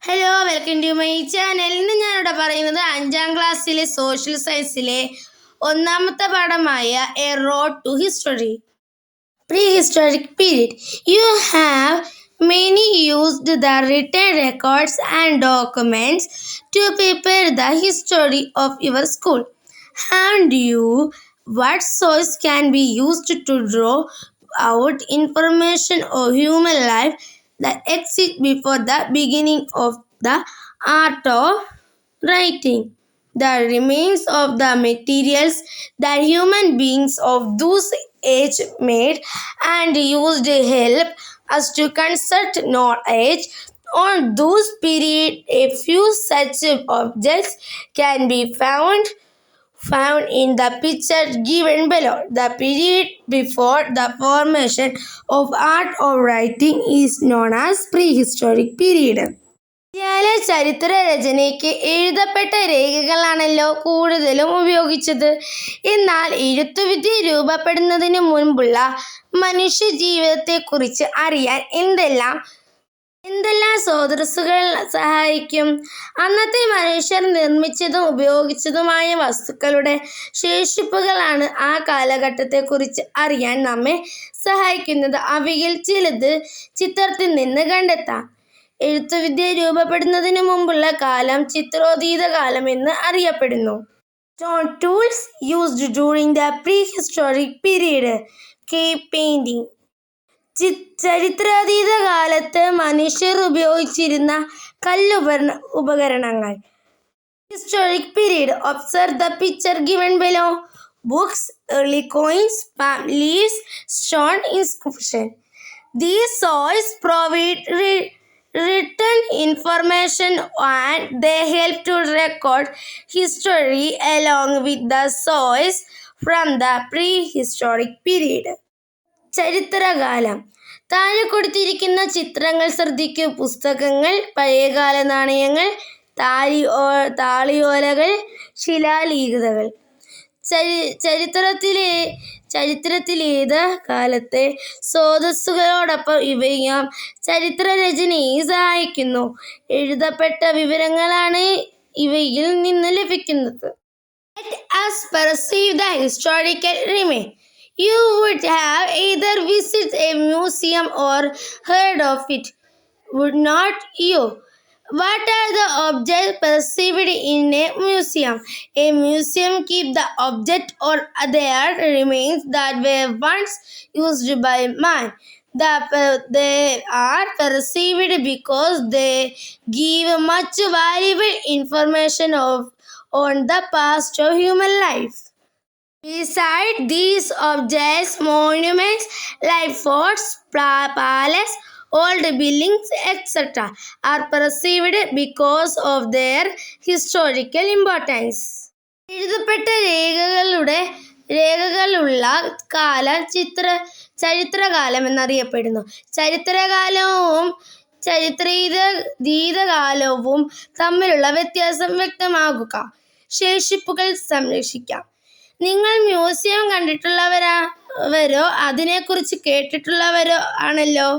Hello, welcome to my channel. ഇന്ന് ഞാനിവിടെ പറയുന്നത് 5ാം ക്ലാസ്സിലെ സോഷ്യൽ സയൻസിലെ ഒന്നാമത്തെ പാഠമായ a road to history. Prehistoric period. You have many used the written records and documents to prepare the history of your school. And you, what source can be used to draw out information of human life that exists before the beginning of the art of writing? The remains of the materials that human beings of those age made and used help us to construct knowledge on those period. A few such objects can be found in the picture given below. The period before the formation of art of writing is known as prehistoric period. ഇന്ത്യയിലെ ചരിത്ര രചനയ്ക്ക് എഴുതപ്പെട്ട രേഖകളാണല്ലോ കൂടുതലും ഉപയോഗിച്ചത്. എന്നാൽ എഴുത്തുവിദ്യ രൂപപ്പെടുന്നതിന് മുൻപുള്ള മനുഷ്യ ജീവിതത്തെക്കുറിച്ച് അറിയാൻ എന്തെല്ലാം സ്രോതസ്സുകൾ സഹായിക്കും? അന്നത്തെ മനുഷ്യർ നിർമ്മിച്ചതും ഉപയോഗിച്ചതുമായ വസ്തുക്കളുടെ ശേഷിപ്പുകളാണ് ആ കാലഘട്ടത്തെക്കുറിച്ച് അറിയാൻ നമ്മെ സഹായിക്കുന്നത്. അവയിൽ ചിലത് ചിത്രത്തിൽ നിന്ന് കണ്ടെത്താം. എഴുത്തുവിദ്യ രൂപപ്പെടുന്നതിന് മുമ്പുള്ള കാലം ചിത്രോതീത കാലം എന്ന് അറിയപ്പെടുന്നു. Stone tools used during the prehistoric period. Cave painting. ചരിത്രാതീത കാലത്ത് മനുഷ്യർ ഉപയോഗിച്ചിരുന്ന ഉപകരണങ്ങൾ. Historic period. Observe the picture given below. Books, early coins, palm leaves, stone inscription. These sources provide written information and they help to record history along with the sources from the prehistoric period. ചരിത്രകാലം. താഴെ കൊടുത്തിരിക്കുന്ന ചിത്രങ്ങൾ ശ്രദ്ധിക്കൂ. പുസ്തകങ്ങൾ, പഴയകാല നാണയങ്ങൾ, താളിയോലകൾ, ശിലാലിഖിതങ്ങൾ. ചരിത്രത്തിലേത് കാലത്തെ സ്രോതസ്സുകളോടൊപ്പം ഇവയും ചരിത്രരചനയെ സഹായിക്കുന്നു. എഴുതപ്പെട്ട വിവരങ്ങളാണ് ഇവയിൽ നിന്ന് ലഭിക്കുന്നത്. Let us perceive the historical remains. You would have either visited a museum or heard of it, would not you? What are the objects perceived in a museum? A museum keeps the object or their remains that were once used by man. They are perceived because they give much valuable information on the past of human life. Beside these objects, monuments like forts, palaces, old buildings, etc. are perceived because of their historical importance. എഴുതപ്പെട്ട രേഖകളുള്ള കാലം ചരിത്രകാലം എന്നറിയപ്പെടുന്നു. ചരിത്രകാലവും ചരിത്രീതകാലവും തമ്മിലുള്ള വ്യത്യാസം വ്യക്തമാക്കുക. ശേഷിപ്പുകൾ സംരക്ഷിക്കാം. നിങ്ങൾ museum കണ്ടിട്ടുള്ളവരോ അതിനെക്കുറിച്ച് കേട്ടിട്ടുള്ളവരോ ആണല്ലോ.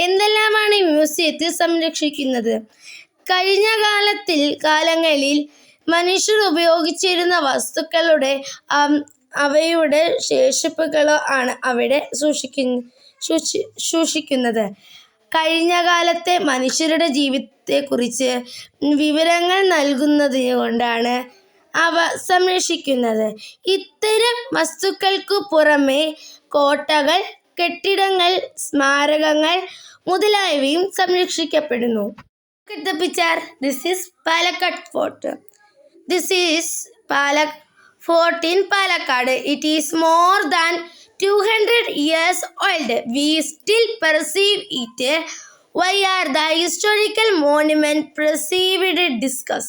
എന്തെല്ലാമാണ് മ്യൂസിയത്തിൽ സംരക്ഷിക്കുന്നത്? കഴിഞ്ഞ കാലങ്ങളിൽ മനുഷ്യർ ഉപയോഗിച്ചിരുന്ന വസ്തുക്കളുടെ അവയുടെ ശേഷിപ്പുകളോ ആണ് അവിടെ സൂക്ഷിക്കുന്നത്. കഴിഞ്ഞ കാലത്തെ മനുഷ്യരുടെ ജീവിതത്തെക്കുറിച്ച് വിവരങ്ങൾ നൽകുന്നതുകൊണ്ടാണ് അവ സംരക്ഷിക്കുന്നത്. ഇത്തരം വസ്തുക്കൾക്കു പുറമെ കോട്ടകൾ, കെട്ടിടങ്ങൾ, സ്മാരകങ്ങൾ മുതലായവയും സംരക്ഷിക്കപ്പെടുന്നു. Look at the picture. This is Palakkad Fort. This is Fort in Palakkad. It is more than 200 years old. We still perceive it. Why are the historical monuments perceived? Discuss.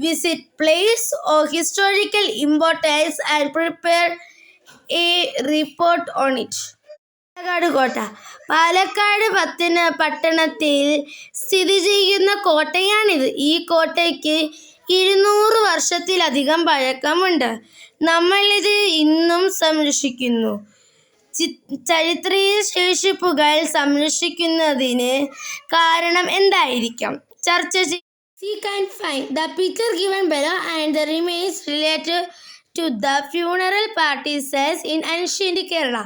Visit place of historical importance and prepare a report on it. Palakkad കോട്ട. പാലക്കാട് പട്ടണത്തിൽ സ്ഥിതി ചെയ്യുന്ന കോട്ടയാണിത്. ഈ കോട്ടയ്ക്ക് 200 വർഷത്തിലധികം പഴക്കമുണ്ട്. നമ്മളിത് ഇന്നും സംരക്ഷിക്കുന്നു. ചരിത്രീയ ശേഷിപ്പുകൾ സംരക്ഷിക്കുന്നതിന് കാരണം എന്തായിരിക്കാം? ചർച്ച ചെയ്യും. You can find the picture given below and the remains related to the funeral practices in ancient Kerala.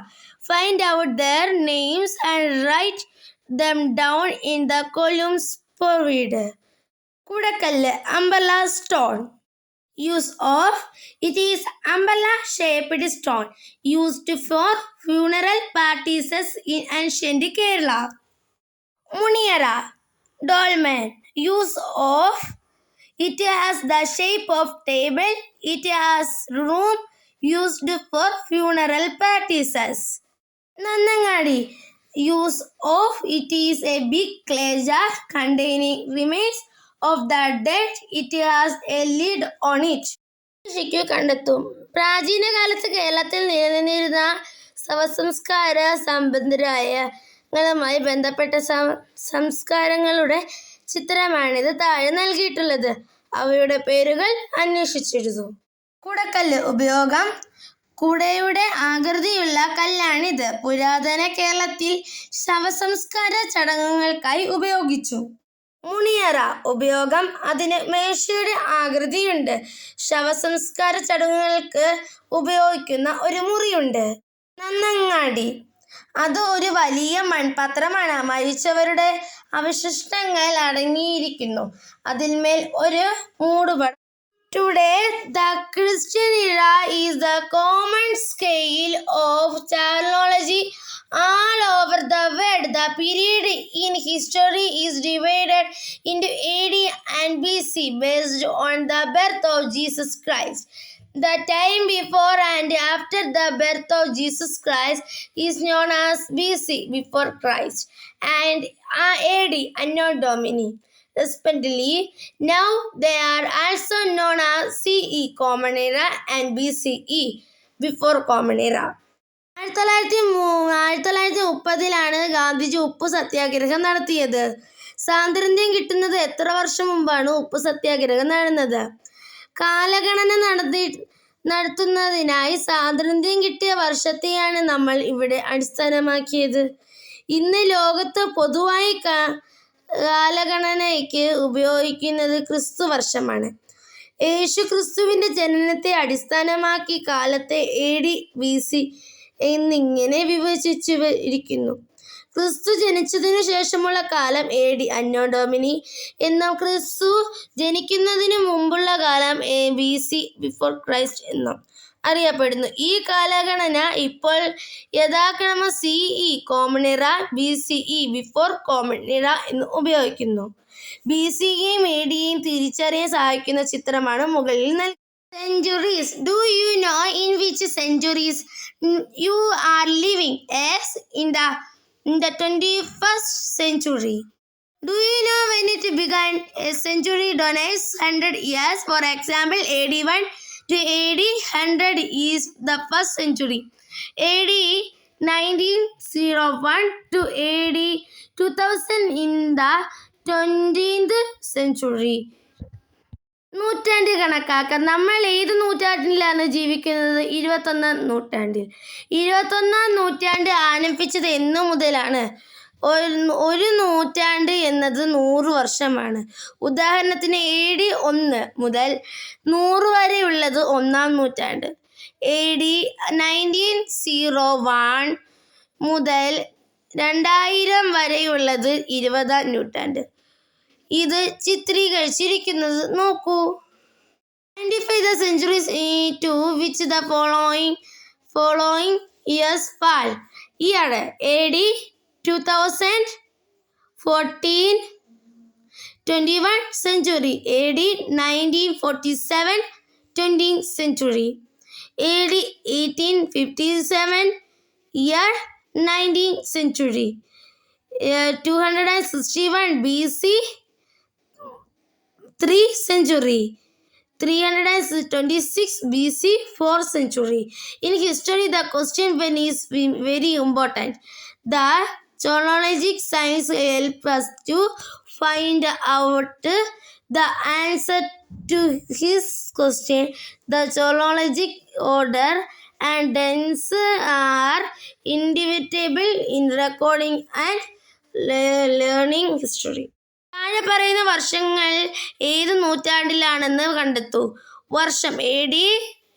Find out their names and write them down in the columns provided. Kudakallu, umbrella stone. Use of: it is umbrella shaped stone used for funeral practices in ancient Kerala. Muniara, dolmen. Use of: it has the shape of table. It has room used for funeral practices. Nannangadi, use of: it is a big clay jar containing remains of the dead. It has a lid on it. ശിക്കു കണ്ടെത്തും. പ്രാചീന കാലത്ത് കേരളത്തിൽ നിലനിന്നിരുന്ന ശവസംസ്കാര സംബന്ധങ്ങളുമായി ബന്ധപ്പെട്ട സംസ്കാരങ്ങളുടെ ചിത്രമാണിത് താഴെ നൽകിയിട്ടുള്ളത്. അവയുടെ പേരുകൾ അന്വേഷിച്ചെഴുതൂ. കുടക്കല്ല്. ഉപയോഗം: കുടയുടെ ആകൃതിയുള്ള കല്ലാണിത്. പുരാതന കേരളത്തിൽ ശവസംസ്കാര ചടങ്ങുകൾക്കായി ഉപയോഗിച്ചു. മുണിയറ. ഉപയോഗം: അതിന് മേശയുടെ ആകൃതിയുണ്ട്. ശവസംസ്കാര ചടങ്ങുകൾക്ക് ഉപയോഗിക്കുന്ന ഒരു മുറിയുണ്ട്. നന്നങ്ങാടി. അത് ഒരു വലിയ മൺപാത്രമാണ്. മരിച്ചവരുടെ അവശിഷ്ടങ്ങൾ അടങ്ങിയിരിക്കുന്നു. അതിന്മേൽ ഒരു മൂടുപടം. Today, the Christian era is the common scale of theology all over the world. The period in history is divided into AD and BC based on the birth of Jesus Christ. The time before and after the birth of Jesus Christ is known as BC, before Christ, and AD, Anno Domini, respectively. Now they are also known as CE, Common Era, and BCE, before Common Era. 1930 Gandhiji ഉപ്പു സത്യാഗ്രഹം നടത്തിയത്. സ്വാതന്ത്ര്യം കിട്ടുന്നത് എത്ര വർഷം മുമ്പാണ് ഉപ്പു സത്യാഗ്രഹം നടന്നത്? കാലഗണന നടത്തുന്നതിനായി സ്വാതന്ത്ര്യം കിട്ടിയ വർഷത്തെയാണ് നമ്മൾ ഇവിടെ അടിസ്ഥാനമാക്കിയത്. ഇന്ന് ലോകത്ത് പൊതുവായി കാലഗണനയ്ക്ക് ഉപയോഗിക്കുന്നത് ക്രിസ്തു വർഷമാണ്. യേശു ക്രിസ്തുവിന്റെ ജനനത്തെ അടിസ്ഥാനമാക്കി കാലത്തെ AD, BC എന്നിങ്ങനെ വിഭജിച്ചിരിക്കുന്നു. ക്രിസ്തു ജനിച്ചതിനു ശേഷമുള്ള കാലം AD, അന്നോ ഡൊമിനി എന്നും ക്രിസ്തു ജനിക്കുന്നതിനു മുമ്പുള്ള കാലം BC, ബിഫോർ ക്രൈസ്റ്റ് എന്നും അറിയപ്പെടുന്നു. ഈ കാലഗണന ഇപ്പോൾ യഥാക്രമം CE, കോമൺ എറ, BCE, ബിഫോർ കോമൺ എറ എന്ന് ഉപയോഗിക്കുന്നു. BCEയും ADയും തിരിച്ചറിയാൻ സഹായിക്കുന്ന ചിത്രമാണ് മുകളിൽ നൽകിയത്. Centuries. Do you know in which centuries you are living? Yes, in the 21st century. Do you know when it began? A century denotes 100 years. For example, AD 1 to AD 100 is the first century. AD 1901 to AD 2000 in the 20th century. നൂറ്റാണ്ട് കണക്കാക്കാൻ നമ്മൾ ഏത് നൂറ്റാണ്ടിലാണ് ജീവിക്കുന്നത്? 21ാം നൂറ്റാണ്ടിൽ. 21ാം നൂറ്റാണ്ട് ആരംഭിച്ചത് എന്നു മുതലാണ്? ഒരു നൂറ്റാണ്ട് എന്നത് 100 വർഷമാണ്. ഉദാഹരണത്തിന് AD 1 മുതൽ 100 വരെയുള്ളത് 1ാം നൂറ്റാണ്ട്. AD 1901 മുതൽ 2000 വരെയുള്ളത് 20ാം നൂറ്റാണ്ട്. ഇത് ചിത്രീകരിച്ചിരിക്കുന്നത് നോക്കൂ. Identify the centuries to which the following years fall. Year: AD 2000, 14, 21 century. AD 1947, 20th century. AD 1857, year 19th century. 261 BC, 3 century. 326 BC, 4 century. In history, the question when is very important. The chronological science help us to find out the answer to his question. The chronological order and dates are inevitable in recording and learning history. താഴെ പറയുന്ന വർഷങ്ങൾ ഏത് നൂറ്റാണ്ടിലാണെന്ന് കണ്ടെത്തൂ. വർഷം AD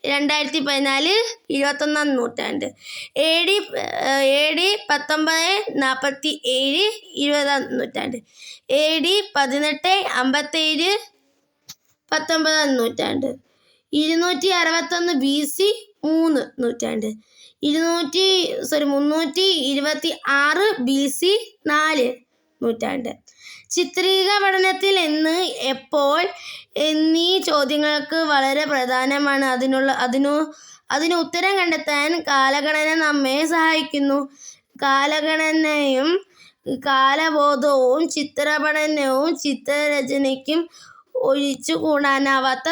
2014, 21-ാം നൂറ്റാണ്ട്. AD 1947, 20-ാം നൂറ്റാണ്ട്. AD 1857, 19-ാം നൂറ്റാണ്ട്. 261 BC, 3 നൂറ്റാണ്ട്. 326 BC, 4 നൂറ്റാണ്ട്. ചിത്രീക പഠനത്തിൽ എന്ന്, എപ്പോൾ എന്നീ ചോദ്യങ്ങൾക്ക് വളരെ പ്രധാനമാണ്. അതിന് ഉത്തരം കണ്ടെത്താൻ കാലഗണന നമ്മെ സഹായിക്കുന്നു. കാലഗണനയും കാലബോധവും ചിത്രപഠനവും ചിത്രരചനയ്ക്കും ഒഴിച്ചുകൂടാനാവാത്ത